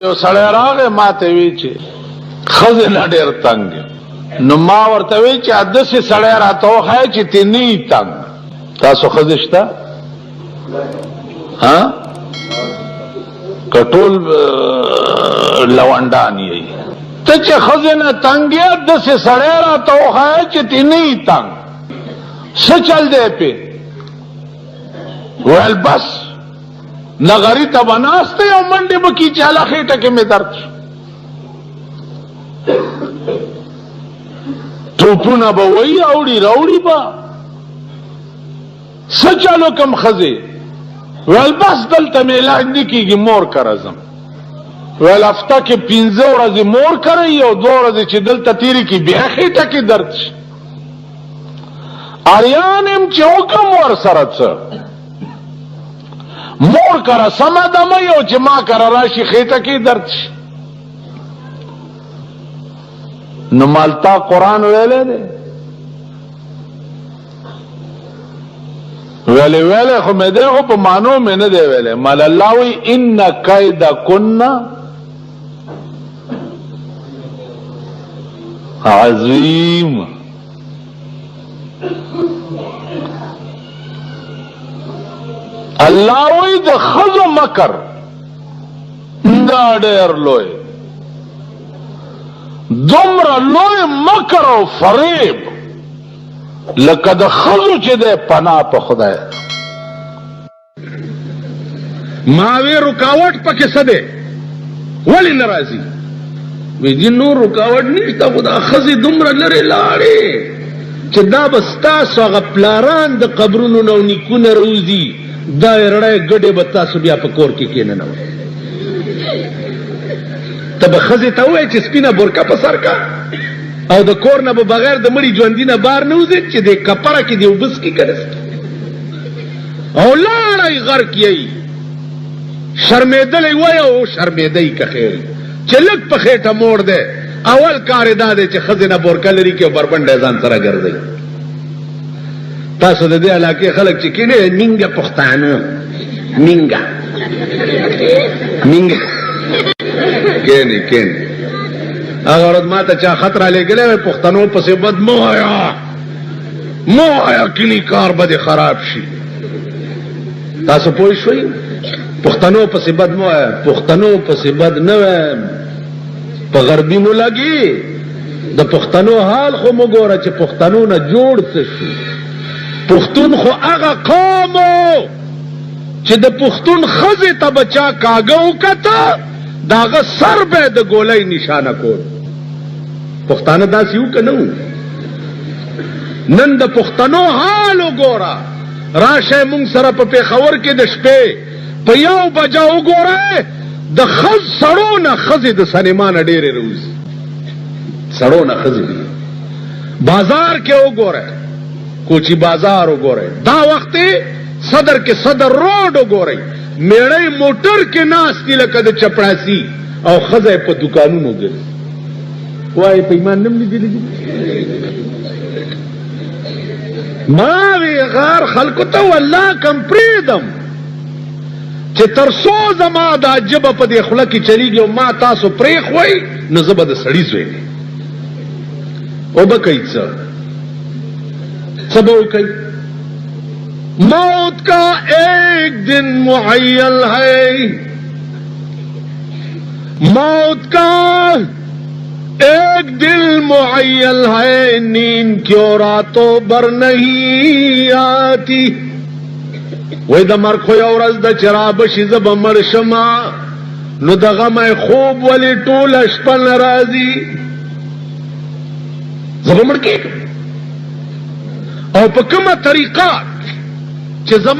یو سړی راغی ما ته وی چې ښځې نه ډېر تنګ یم. نو ما ورته وی چې داسې سړی راته وښایه چې ته نه یې تنګ. تاسو ښځې شته که ټول لونډان یې؟ ته چې ښځې نه تنګ یې داسې سړی راته وښایه چې ته نه یې تنګ. څه چل دی پې؟ ویل بس نغری ته به ناسته یو منډې به کي چې هله خېټه کې مې درد شو. ټوپونه به وایي اوړي راوړي به. څه چل وکړم ښځې؟ ویل بس دلته مې علاج نه کېږي مور کره ځم. ویل هفته کې 5 ورځې مور کره یي او 2 ورځې چې دلته تېرې کړي بیا خېټه کې درد شي. اریان یم چې وکړم ورسره څه مور کره سمه دمه یو چې ما کره راشي خېټه کې درد شي. نو مالتا قرآن ویلی دی؟ ویلی خو مې دی خو په معنو مې نه دی ویلی. مال الله وی ان کیدکن عظیم. الله وی د ښځو مکر دا ډېر لوی، دومره لوی مکر او فریب لکه د ښځو چې دی پناه په خدای. ما وی رکاوټ پکې څه دی؟ ولې نه راځي؟ وی جی نور رکاوټ نشته خو دا ښځې دومره لرې لاړې چې دا به ستاسو هغه پلاران د قبرونو نه او نیکونه روزي دا رړی ګډې به تاسو بیا په کور کې کېننوئ. ته به ښځې ته ووایې چې سپینه برکه په سر کا او د کور نه به بغیر د مړي ژوندي نه بار نه وځې چې د کپره کې دې اوبه څکي که نه او لاړئ غرق یئ. شرمېدلی وی او شرمېدی که خیر چې لږ په خېټه موړ دی. اول کار یې دا دی چې ښځې نه بورکه لري کې او بربنډی ځان سره ګرځئ. تاسو د دې علاقې خلک چې کېنې مینګه پښتانه مینګه کېنې هغه ورځ ما ته چا خط رالیږلی وی پښتنو پسې بد مه وایه کلي کار به دې خراب شي. تاسو پوه شوئ؟ پښتنو پسې بد مه وایه. پښتنو پسې بد نه وایم په غربي مو لګي. د پښتنو حال خو مو ګوره چې پښتنو نه جوړ څه شو. پښتون خو هغه قوم چې د پښتون ښځې ته به چا کاږه وکته د هغه سر به یې د ګولۍ نشانه کول. پښتانه داسې وو که نه وو؟ نن د پښتنو حال وګوره. راشئ مونږ سره په پېښور کې د شپې په 1 بجه وګورئ د سړو نه ښځې د سینما نه ډېرې روزي. سړو نه ښځې بازار کې وګورئ کوچی بازار وګورئ. دا وخت صدر کې صدر روډ وګورئ میړی موټر کې ناستي لکه د چپړاسي او ښځه په دوکانونو ګرځي. وایي په ایمان نم لیدلی دي؟ ما وی غار خلکو ته والله کم پرېږدم چې تر څو زما دا ژبه په دې خوله کې چلیږي او ما تاسو پرېښوئ نو زه به د سړي زوی دی. اوبه کوئ څه به وکئ؟ موت کا ایک دن معین ہے، موت کا ایک دل معین ہے، نیند کیوں راتوں بر نہیں آتی. وی د مرګ خو یو ورځ ده چې رابشي زه به مړ شمه نو د غمی خوب ولې ټوله شپه نه راځي؟ زه به مړ کېږم او په کومه طریقه چې زما